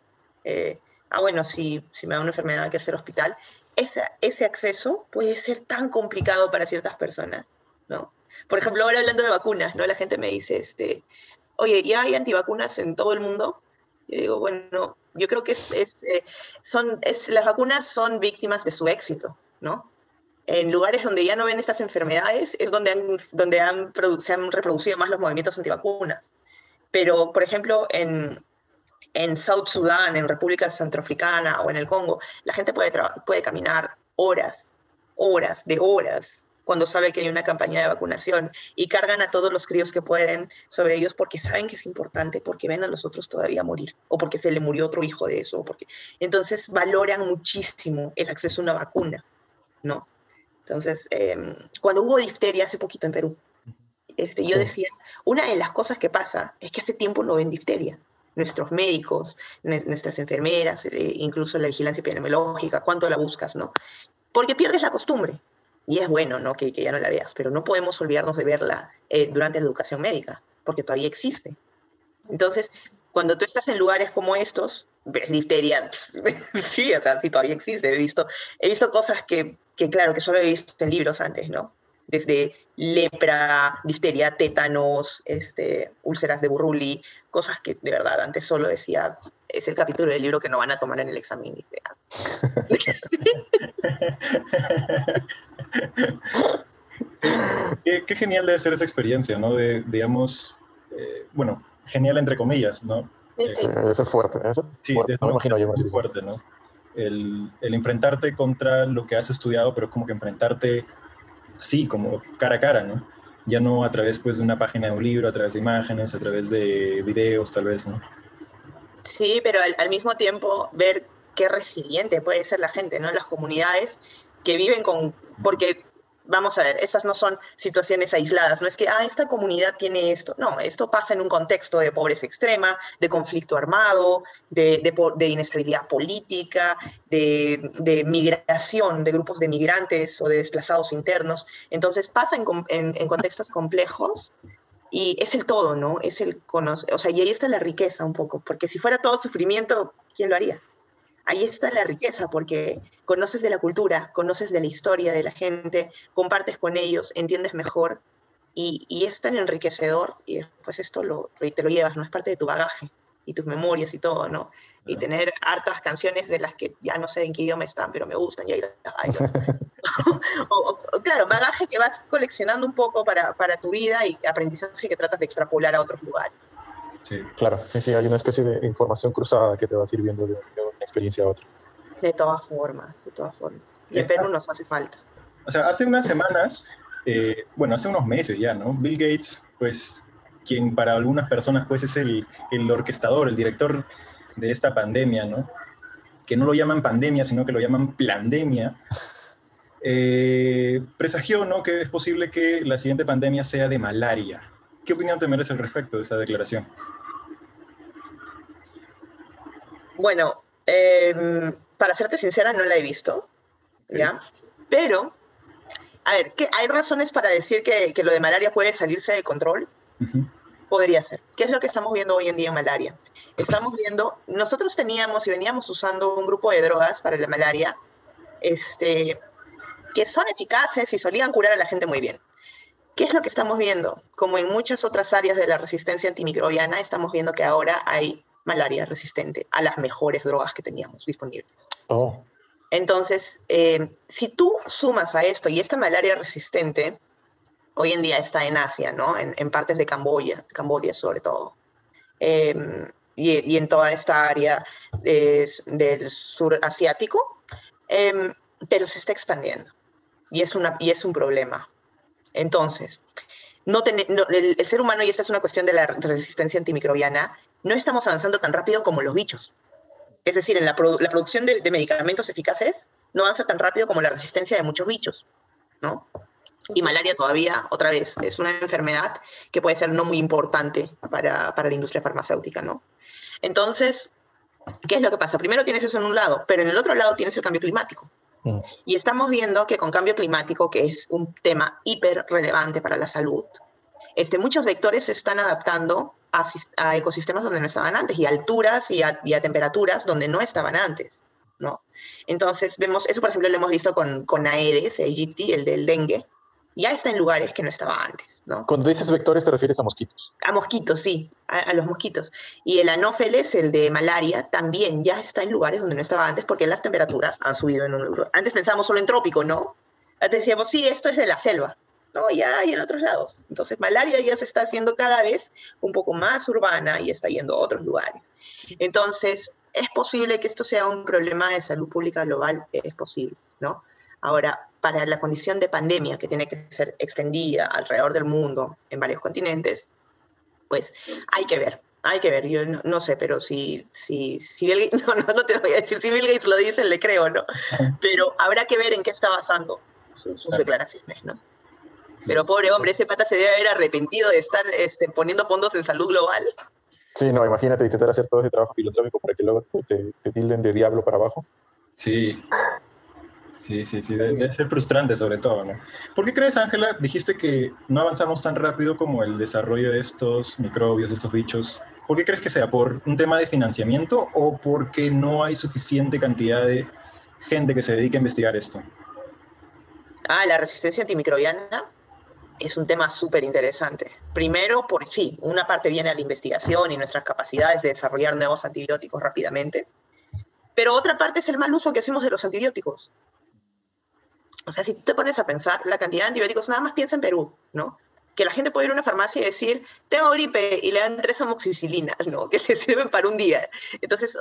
Bueno, si me da una enfermedad hay que hacer hospital. Ese acceso puede ser tan complicado para ciertas personas, ¿no? Por ejemplo, ahora hablando de vacunas, ¿no? La gente me dice, oye, ¿ya hay antivacunas en todo el mundo? Yo digo, bueno, yo creo que las vacunas son víctimas de su éxito, ¿no? En lugares donde ya no ven estas enfermedades es donde se han reproducido más los movimientos antivacunas. Pero, por ejemplo, en South Sudán, en República Centroafricana o en el Congo, la gente puede caminar horas cuando sabe que hay una campaña de vacunación y cargan a todos los críos que pueden sobre ellos porque saben que es importante, porque ven a los otros todavía morir o porque se le murió otro hijo de eso. Entonces valoran muchísimo el acceso a una vacuna, ¿no? Entonces, cuando hubo difteria hace poquito en Perú, yo decía, una de las cosas que pasa es que hace tiempo no ven difteria. Nuestros médicos, nuestras enfermeras, incluso la vigilancia epidemiológica, ¿cuánto la buscas, no? Porque pierdes la costumbre. Y es bueno, ¿no? Que ya no la veas, pero no podemos olvidarnos de verla durante la educación médica, porque todavía existe. Entonces, cuando tú estás en lugares como estos, ves difteria, sí, o sea, sí, todavía existe. He visto cosas que claro, que solo he visto en libros antes, ¿no? Desde lepra, difteria, tétanos, úlceras de Burruli, cosas que de verdad antes solo decía, es el capítulo del libro que no van a tomar en el examen. Qué genial debe ser esa experiencia, ¿no? Digamos, bueno, genial entre comillas, ¿no? Sí, eso es fuerte. Sí, fuerte. No me imagino yo. Es fuerte, ¿no? El enfrentarte contra lo que has estudiado, pero como que enfrentarte así, como cara a cara, ¿no? Ya no a través, pues, de una página de un libro, a través de imágenes, a través de videos, tal vez, ¿no? Sí, pero al mismo tiempo ver qué resiliente puede ser la gente, ¿no? Las comunidades que viven porque, vamos a ver, esas no son situaciones aisladas, no es que, esta comunidad tiene esto. No, esto pasa en un contexto de pobreza extrema, de conflicto armado, de inestabilidad política, de migración, de grupos de migrantes o de desplazados internos. Entonces pasa en contextos complejos. Y es el todo, ¿no? Es o sea, y ahí está la riqueza un poco, porque si fuera todo sufrimiento, ¿quién lo haría? Ahí está la riqueza, porque conoces de la cultura, conoces de la historia de la gente, compartes con ellos, entiendes mejor, y es tan enriquecedor, y después te lo llevas, ¿no? Es parte de tu bagaje, y tus memorias y todo, ¿no? Y tener hartas canciones de las que ya no sé en qué idioma están, pero me gustan, y ahí las bailo. Claro, bagaje que vas coleccionando un poco para tu vida y aprendizaje que tratas de extrapolar a otros lugares. Sí, claro, sí, hay una especie de información cruzada que te va sirviendo de una experiencia a otra. De todas formas. Y en Perú nos hace falta. O sea, hace unas semanas, hace unos meses ya, ¿no? Bill Gates, pues, quien para algunas personas, pues, es el orquestador, el director de esta pandemia, ¿no? Que no lo llaman pandemia, sino que lo llaman plandemia. Presagió, ¿no?, que es posible que la siguiente pandemia sea de malaria. ¿Qué opinión te merece al respecto de esa declaración? Bueno, para serte sincera, no la he visto, ¿ya? Pero, a ver, hay razones para decir que lo de malaria puede salirse de control. Podría ser. ¿Qué es lo que estamos viendo hoy en día en malaria? Estamos viendo, nosotros teníamos y veníamos usando un grupo de drogas para la malaria, que son eficaces y solían curar a la gente muy bien. ¿Qué es lo que estamos viendo? Como en muchas otras áreas de la resistencia antimicrobiana, estamos viendo que ahora hay malaria resistente a las mejores drogas que teníamos disponibles. Oh. Entonces, si tú sumas a esto, y esta malaria resistente hoy en día está en Asia, ¿no? En partes de Camboya sobre todo, y en toda esta área del sur asiático, pero se está expandiendo, y es un problema. Entonces, el ser humano, y esta es una cuestión de la resistencia antimicrobiana, no estamos avanzando tan rápido como los bichos. Es decir, en la producción de medicamentos eficaces no avanza tan rápido como la resistencia de muchos bichos, ¿no? Y malaria todavía, otra vez, es una enfermedad que puede ser no muy importante para la industria farmacéutica, ¿no? Entonces, ¿qué es lo que pasa? Primero tienes eso en un lado, pero en el otro lado tienes el cambio climático. Y estamos viendo que con cambio climático, que es un tema hiper relevante para la salud, muchos vectores se están adaptando a ecosistemas donde no estaban antes, y a alturas y a temperaturas donde no estaban antes, ¿no? Entonces, vemos, eso por ejemplo lo hemos visto con Aedes aegypti, el del dengue, ya está en lugares que no estaba antes, ¿no? Cuando dices vectores te refieres a mosquitos. A mosquitos, sí, a los mosquitos. Y el anófeles, el de malaria, también ya está en lugares donde no estaba antes porque las temperaturas han subido en un lugar. Antes pensábamos solo en trópico, ¿no? Antes decíamos, sí, esto es de la selva. No, ya hay en otros lados. Entonces, malaria ya se está haciendo cada vez un poco más urbana y está yendo a otros lugares. Entonces, ¿es posible que esto sea un problema de salud pública global? Es posible, ¿no? Ahora, para la condición de pandemia que tiene que ser extendida alrededor del mundo, en varios continentes, pues hay que ver. Hay que ver, yo no sé, pero si Bill Gates, no te voy a decir, si Bill Gates lo dice, le creo, ¿no? Pero habrá que ver en qué está basando sus declaraciones, ¿no? Pero pobre hombre, ese pata se debe haber arrepentido de estar poniendo fondos en salud global. Sí, no, imagínate intentar hacer todo ese trabajo filantrópico para que luego te tilden de diablo para abajo. Sí. Sí, debe ser frustrante sobre todo, ¿no? ¿Por qué crees, Ángela? Dijiste que no avanzamos tan rápido como el desarrollo de estos microbios, de estos bichos. ¿Por qué crees que sea? ¿Por un tema de financiamiento o porque no hay suficiente cantidad de gente que se dedique a investigar esto? La resistencia antimicrobiana es un tema súper interesante. Primero, sí, una parte viene a la investigación y nuestras capacidades de desarrollar nuevos antibióticos rápidamente, pero otra parte es el mal uso que hacemos de los antibióticos. O sea, si tú te pones a pensar, la cantidad de antibióticos, nada más piensa en Perú, ¿no? Que la gente puede ir a una farmacia y decir, tengo gripe, y le dan 3 amoxicilinas, ¿no? Que le sirven para un día. Entonces,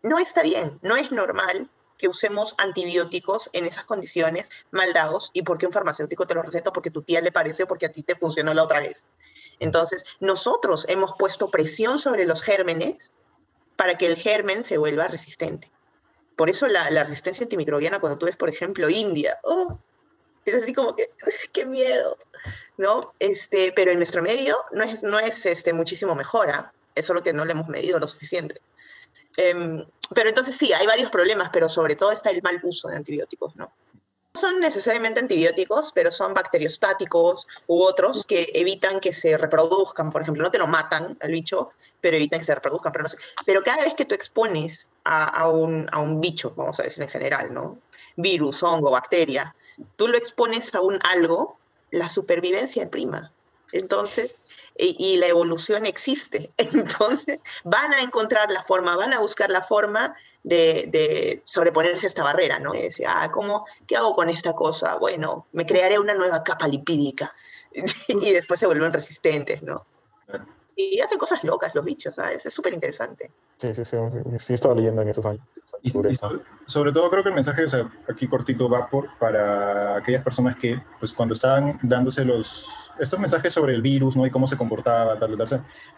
no está bien, no es normal que usemos antibióticos en esas condiciones mal dados y porque un farmacéutico te lo receta porque tu tía le parece o porque a ti te funcionó la otra vez. Entonces, nosotros hemos puesto presión sobre los gérmenes para que el germen se vuelva resistente. Por eso la resistencia antimicrobiana, cuando tú ves, por ejemplo, India, es así como que, ¡qué miedo! ¿No? Pero en nuestro medio no es muchísimo mejor, ¿eh? Es solo que no le hemos medido lo suficiente. Pero entonces sí, hay varios problemas, pero sobre todo está el mal uso de antibióticos, ¿no? No son necesariamente antibióticos, pero son bacteriostáticos u otros que evitan que se reproduzcan, por ejemplo, no te lo matan al bicho, pero evitan que se reproduzcan. Pero, no sé. Pero cada vez que tú expones a un bicho, vamos a decir en general, ¿no? Virus, hongo, bacteria, tú lo expones a un algo, la supervivencia es prima. Entonces, y la evolución existe. Entonces, van a encontrar la forma, van a buscar la forma de sobreponerse a esta barrera, ¿no? Y decir, ¿qué hago con esta cosa? Bueno, me crearé una nueva capa lipídica. Y después se vuelven resistentes, ¿no? Y hacen cosas locas los bichos, ¿sabes? Es súper interesante. Sí, estaba leyendo en esos años. Y sobre todo creo que el mensaje, o sea, aquí cortito va para aquellas personas que, pues cuando estaban dándose estos mensajes sobre el virus, ¿no? Y cómo se comportaba, tal,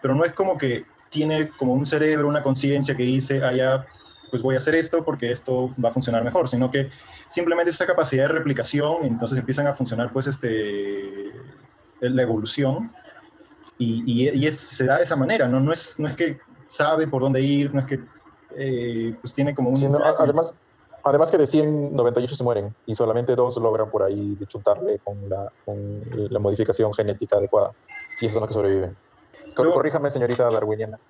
pero no es como que tiene como un cerebro, una conciencia que dice, ya, pues voy a hacer esto porque esto va a funcionar mejor, sino que simplemente esa capacidad de replicación, entonces empiezan a funcionar, pues, la evolución, y se da de esa manera, ¿no? No es que sabe por dónde ir, no es que pues tiene como un... Sí, no, además que de 100, 98 se mueren y solamente 2 logran por ahí chuntarle con la modificación genética adecuada. Y esos son los que sobreviven. Corríjame, señorita darwiniana.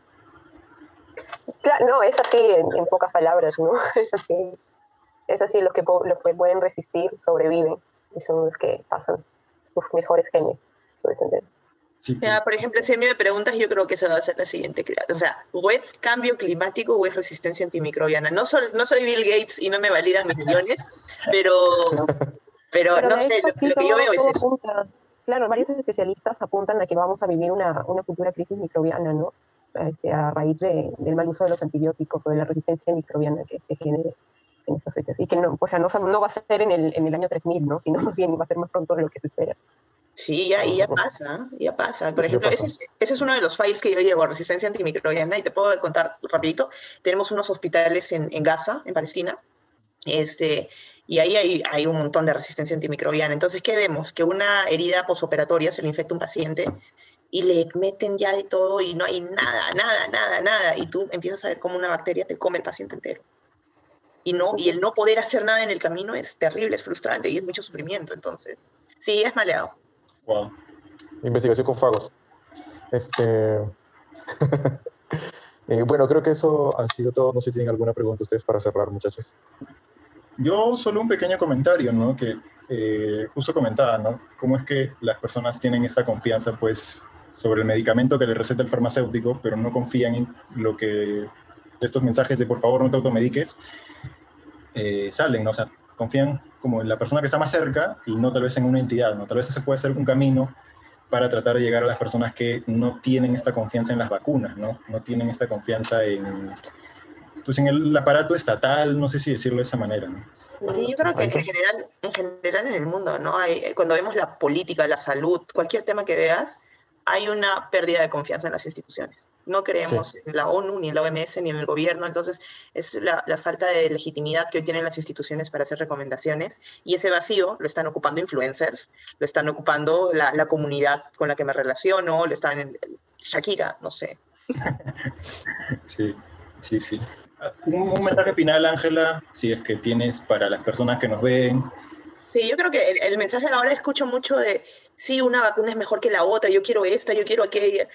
Claro, no, es así en pocas palabras, ¿no? Es así los que pueden resistir, sobreviven y son los que pasan los mejores genes, su descendencia. Sí, pues. Por ejemplo, si a mí me preguntas, yo creo que esa va a ser la siguiente. O sea, o es cambio climático o es resistencia antimicrobiana. No soy Bill Gates y no me validan mis millones, pero no sé, lo que yo veo es eso. Claro, varios especialistas apuntan a que vamos a vivir una futura crisis microbiana, ¿no? A raíz del mal uso de los antibióticos o de la resistencia microbiana que se genere en estas fechas. Y que no va a ser en el año 3000, ¿no? Sino más bien va a ser más pronto de lo que se espera. Sí, ya pasa. Por ejemplo, ese es uno de los files que yo llevo, resistencia antimicrobiana, y te puedo contar rapidito. Tenemos unos hospitales en Gaza, en Palestina, y ahí hay un montón de resistencia antimicrobiana. Entonces, ¿qué vemos? Que una herida posoperatoria se le infecta a un paciente y le meten ya de todo y no hay nada. Y tú empiezas a ver cómo una bacteria te come el paciente entero. Y el no poder hacer nada en el camino es terrible, es frustrante y es mucho sufrimiento. Entonces, sí, es maleado. Wow. Investigación con fagos. Bueno, creo que eso ha sido todo. No sé si tienen alguna pregunta ustedes para cerrar, muchachos. Yo solo un pequeño comentario, ¿no? Que justo comentaba, ¿no? Cómo es que las personas tienen esta confianza, pues, sobre el medicamento que le receta el farmacéutico, pero no confían en lo que estos mensajes de por favor no te automediques salen, ¿no? O sea, confían como en la persona que está más cerca y no tal vez en una entidad, ¿no? Tal vez ese puede ser un camino para tratar de llegar a las personas que no tienen esta confianza en las vacunas, ¿no? No tienen esta confianza en el aparato estatal, no sé si decirlo de esa manera, ¿no? Sí, yo creo que en general en el mundo, ¿no? Cuando vemos la política, la salud, cualquier tema que veas, hay una pérdida de confianza en las instituciones. No creemos en la ONU, ni en la OMS, ni en el gobierno. Entonces, es la falta de legitimidad que hoy tienen las instituciones para hacer recomendaciones. Y ese vacío lo están ocupando influencers, lo están ocupando la comunidad con la que me relaciono, lo están Shakira, no sé. Sí. Un mensaje final, Ángela, si es que tienes para las personas que nos ven. Sí, yo creo que el mensaje ahora escucho mucho de, sí, una vacuna es mejor que la otra, yo quiero esta, yo quiero aquella.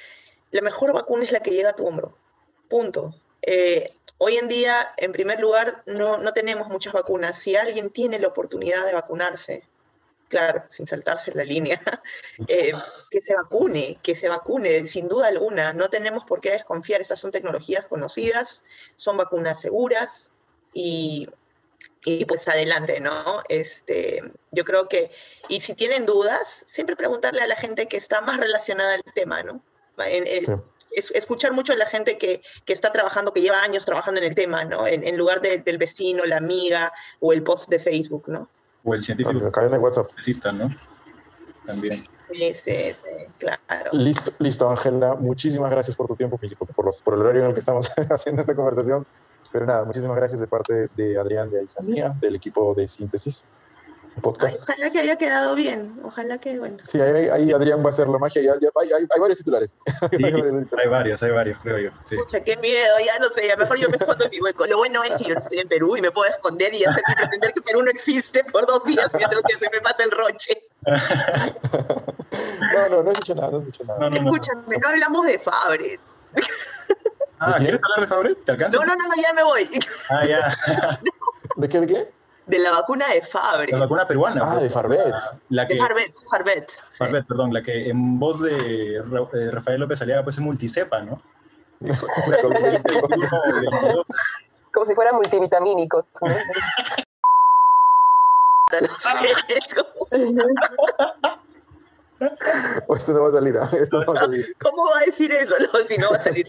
La mejor vacuna es la que llega a tu hombro, punto. Hoy en día, en primer lugar, no tenemos muchas vacunas. Si alguien tiene la oportunidad de vacunarse, claro, sin saltarse la línea, que se vacune, sin duda alguna. No tenemos por qué desconfiar, estas son tecnologías conocidas, son vacunas seguras y pues adelante, ¿no? Yo creo que, y si tienen dudas, siempre preguntarle a la gente que está más relacionada al tema, ¿no? Escuchar mucho a la gente que está trabajando, que lleva años trabajando en el tema, ¿no? En lugar del vecino, la amiga o el post de Facebook, ¿no? O el científico. La cadena de WhatsApp. ¿No? También. Sí, claro. Listo, Ángela. Muchísimas gracias por tu tiempo, por el horario en el que estamos haciendo esta conversación. Pero nada, muchísimas gracias de parte de Adrián, de Aisanía, del equipo de Síntesis Podcast. Ay, ojalá que haya quedado bien, ojalá que, bueno. Sí, ahí Adrián va a hacer la magia, hay varios titulares. Sí, hay varios, creo yo. Sí. Pucha, qué miedo, ya no sé, mejor yo me escondo en mi hueco. Lo bueno es que yo estoy en Perú y me puedo esconder y hacer y pretender que Perú no existe por 2 días mientras que se me pasa el roche. No he dicho nada, Escúchame, no hablamos de Fabret. ¿Quieres hablar de Fabret? ¿Te alcanza? No, ya me voy. Ya. ¿De qué? De la vacuna de Fabret. La vacuna peruana. De Farvet. Farvet. Farvet, perdón, la que en voz de Rafael López Aliaga pues es multicepa, ¿no? Como si fuera multivitamínicos, ¿no? Esto no va a salir, ¿Cómo va a decir eso? No, si no va a salir.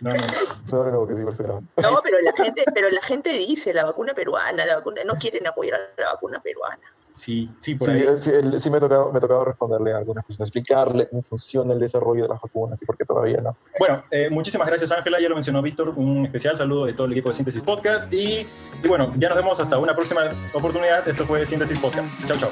No, que sí, Barcelona. No, pero la gente dice la vacuna peruana, no quieren apoyar a la vacuna peruana. Sí, por ahí. Sí, me ha tocado responderle a algunas personas, explicarle cómo funciona el desarrollo de las vacunas y por qué todavía no. Bueno, muchísimas gracias, Ángela, ya lo mencionó Víctor, un especial saludo de todo el equipo de Síntesis Podcast y bueno, ya nos vemos hasta una próxima oportunidad. Esto fue Síntesis Podcast. Chao.